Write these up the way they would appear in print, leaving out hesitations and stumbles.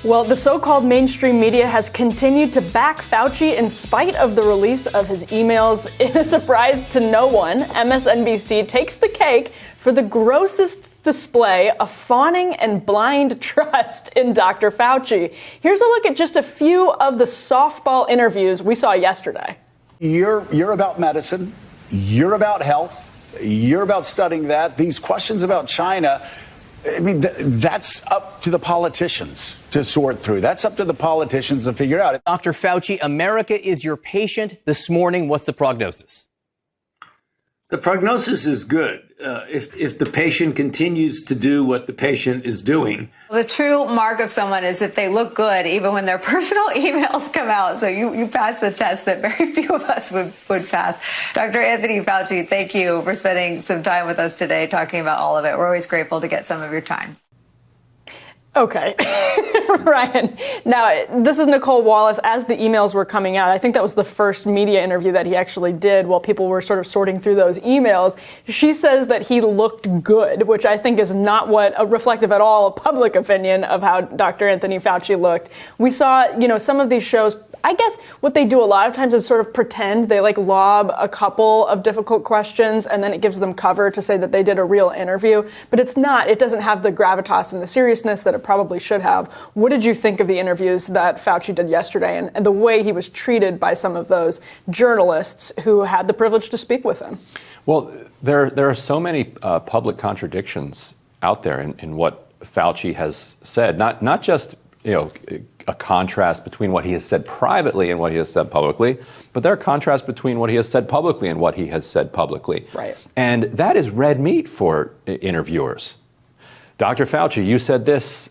Well, the so-called mainstream media has continued to back Fauci in spite of the release of his emails. In a surprise to no one, MSNBC takes the cake for the grossest display of fawning and blind trust in Dr. Fauci. Here's a look at just a few of the softball interviews we saw yesterday. You're about medicine. You're about health. You're about studying that. These questions about China, I mean, that's up to the politicians to sort through. That's up to the politicians to figure out. Dr. Fauci, America is your patient. This morning, what's the prognosis? The prognosis is good if the patient continues to do what the patient is doing. The true mark of someone is if they look good, even when their personal emails come out. So you pass the test that very few of us would pass. Dr. Anthony Fauci, thank you for spending some time with us today talking about all of it. We're always grateful to get some of your time. Okay, Ryan. Now, this is Nicole Wallace. As the emails were coming out, I think that was the first media interview that he actually did while people were sort of sorting through those emails. She says that he looked good, which I think is not what reflective at all of public opinion of how Dr. Anthony Fauci looked. We saw, some of these shows. I guess what they do a lot of times is sort of pretend they lob a couple of difficult questions and then it gives them cover to say that they did a real interview. But it's not. It doesn't have the gravitas and the seriousness that it probably should have. What did you think of the interviews that Fauci did yesterday and the way he was treated by some of those journalists who had the privilege to speak with him? Well, there are so many public contradictions out there in what Fauci has said, not just a contrast between what he has said privately and what he has said publicly, but there are contrasts between what he has said publicly and what he has said publicly. Right. And that is red meat for interviewers. Dr. Fauci, you said this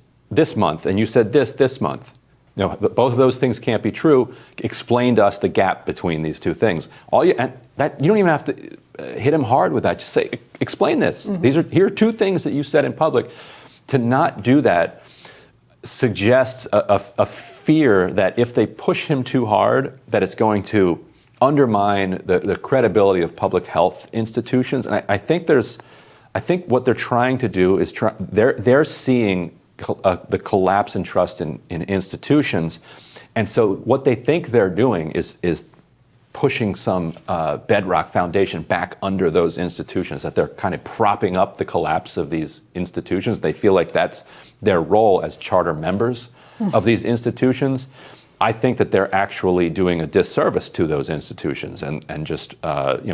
month, and you said this month. Both of those things can't be true. Explain to us the gap between these two things. You don't even have to hit him hard with that. Just say, explain this. Mm-hmm. Here are two things that you said in public. To not do that suggests a fear that if they push him too hard, that it's going to undermine the credibility of public health institutions. And I think what they're trying to do is they're seeing the collapse in trust in institutions, and so what they think they're doing is pushing some bedrock foundation back under those institutions, that they're kind of propping up the collapse of these institutions. They feel like that's their role as charter members of these institutions. I think that they're actually doing a disservice to those institutions and just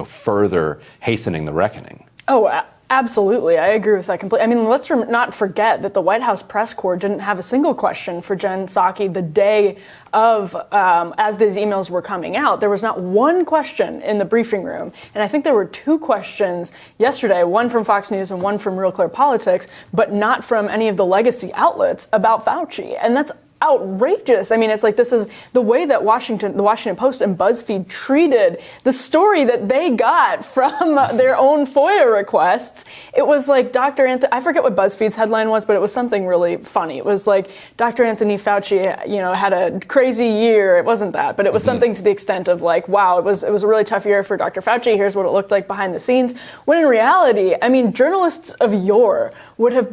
further hastening the reckoning. Oh, absolutely. I agree with that completely. I mean, let's not forget that the White House press corps didn't have a single question for Jen Psaki the day of, as these emails were coming out. There was not one question in the briefing room. And I think there were two questions yesterday, one from Fox News and one from Real Clear Politics, but not from any of the legacy outlets about Fauci. And that's outrageous. I mean, it's like this is the way that the Washington Post and BuzzFeed treated the story that they got from their own FOIA requests. It was like Dr. Anthony, I forget what BuzzFeed's headline was, but it was something really funny. It was like Dr. Anthony Fauci, had a crazy year. It wasn't that, but it was something to the extent of wow, it was a really tough year for Dr. Fauci. Here's what it looked like behind the scenes. When in reality, I mean, journalists of yore would have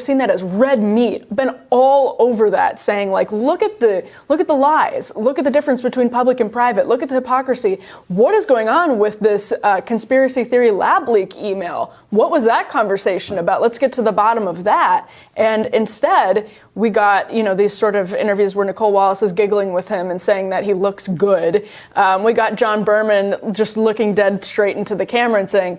seen that as red meat, been all over that, saying look at the lies, look at the difference between public and private, look at the hypocrisy. What is going on with this conspiracy theory lab leak email? What was that conversation about? Let's get to the bottom of that. And instead, we got these sort of interviews where Nicole Wallace is giggling with him and saying that he looks good. We got John Berman just looking dead straight into the camera and saying,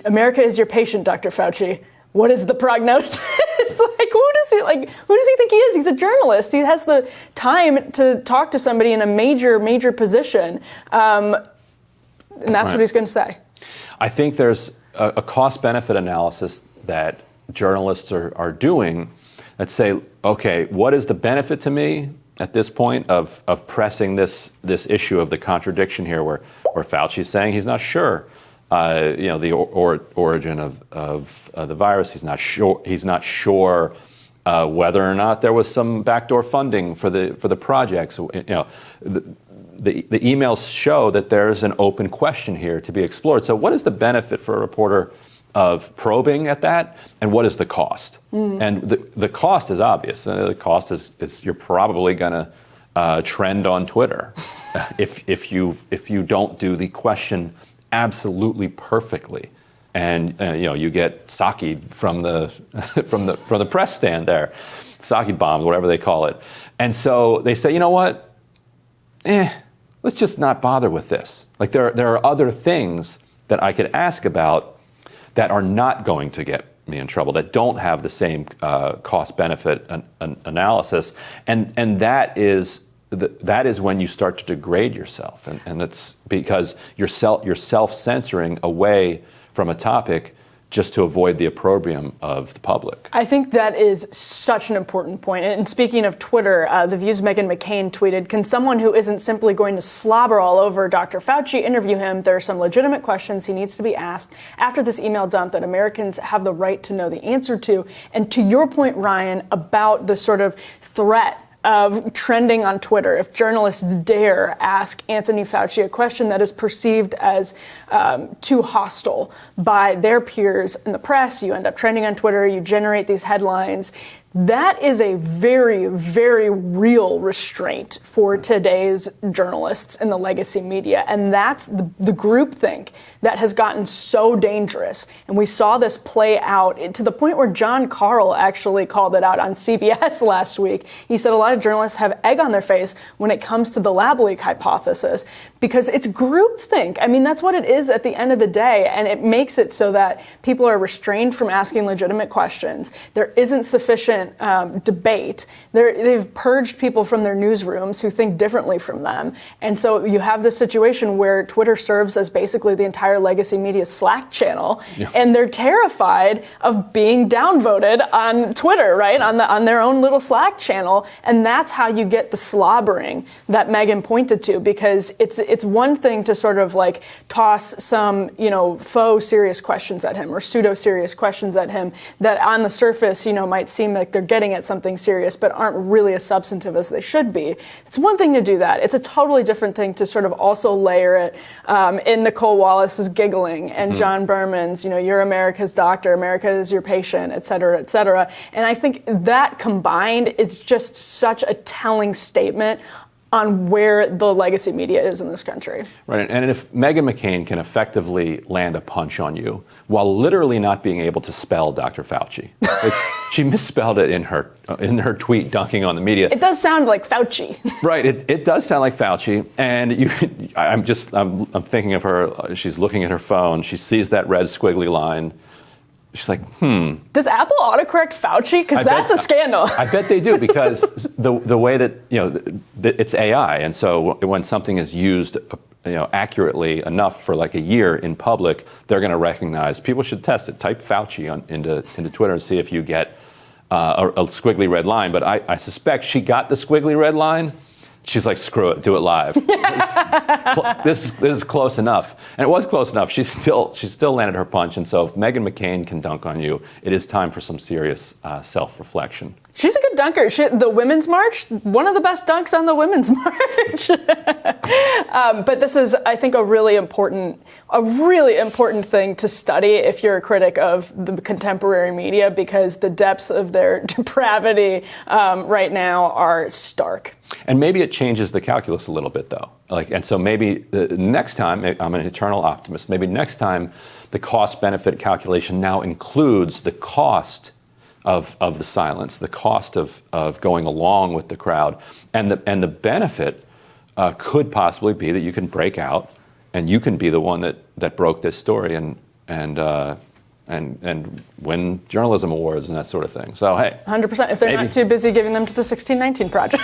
America is your patient, Dr. Fauci. What is the prognosis? Who does he think he is? He's a journalist. He has the time to talk to somebody in a major position. And that's what he's going to say. I think there's a cost-benefit analysis that journalists are doing that say, okay, what is the benefit to me at this point of pressing this issue of the contradiction here where Fauci's saying he's not sure. The origin of the virus. He's not sure whether or not there was some backdoor funding for the project. So, the emails show that there's an open question here to be explored. So what is the benefit for a reporter of probing at that, and what is the cost? And the cost is obvious. The cost is you're probably going to trend on Twitter if you don't do the question absolutely perfectly, and you get Psaki from the from the press stand there, Psaki bombs, whatever they call it, and so they say, you know what, let's just not bother with this. Like there are other things that I could ask about that are not going to get me in trouble, that don't have the same cost-benefit analysis, and that is when you start to degrade yourself, and that's because you're self-censoring away from a topic just to avoid the opprobrium of the public. I think that is such an important point. And speaking of Twitter, The View's Meghan McCain tweeted, "Can someone who isn't simply going to slobber all over Dr. Fauci interview him? There are some legitimate questions he needs to be asked after this email dump that Americans have the right to know the answer to." And to your point, Ryan, about the sort of threat of trending on Twitter, if journalists dare ask Anthony Fauci a question that is perceived as too hostile by their peers in the press, you end up trending on Twitter, you generate these headlines. That is a very, very real restraint for today's journalists in the legacy media. And that's the groupthink that has gotten so dangerous. And we saw this play out to the point where John Carl actually called it out on CBS last week. He said a lot of journalists have egg on their face when it comes to the lab leak hypothesis because it's groupthink. I mean, that's what it is at the end of the day. And it makes it so that people are restrained from asking legitimate questions. There isn't sufficient debate. They've purged people from their newsrooms who think differently from them. And so you have this situation where Twitter serves as basically the entire legacy media Slack channel. Yeah. And they're terrified of being downvoted on Twitter, right? On their own little Slack channel. And that's how you get the slobbering that Meghan pointed to, because it's one thing to sort of like toss some, faux serious questions at him or pseudo serious questions at him that on the surface, might seem like they're getting at something serious but aren't really as substantive as they should be. It's one thing to do that. It's a totally different thing to sort of also layer it in Nicole Wallace's giggling and John Berman's, you're America's doctor, America is your patient, et cetera, et cetera. And I think that combined, it's just such a telling statement on where the legacy media is in this country. Right, and if Meghan McCain can effectively land a punch on you while literally not being able to spell Dr. Fauci, like, she misspelled it in her tweet dunking on the media. It does sound like Fauci. Right, it does sound like Fauci, and I'm thinking of her. She's looking at her phone. She sees that red squiggly line. She's like, Does Apple autocorrect Fauci? Because that's a scandal. I bet they do, because the way that, it's AI. And so when something is used, accurately enough for like a year in public, they're going to recognize, people should test it. Type Fauci into Twitter and see if you get a squiggly red line. But I suspect she got the squiggly red line. She's like, screw it, do it live. This is close enough. And it was close enough. She still landed her punch. And so if Meghan McCain can dunk on you, it is time for some serious self-reflection. She's a good dunker. The Women's March, one of the best dunks on the Women's March. But this is, I think, a really important thing to study if you're a critic of the contemporary media, because the depths of their depravity right now are stark. And maybe it changes the calculus a little bit, though. And so maybe next time, I'm an eternal optimist, maybe next time the cost-benefit calculation now includes the cost of the silence, the cost of going along with the crowd, and the benefit could possibly be that you can break out and you can be the one that broke this story and win journalism awards and that sort of thing. So hey, 100%. If they're not too busy giving them to the 1619 Project.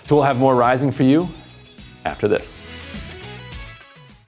So we'll have more Rising for you after this.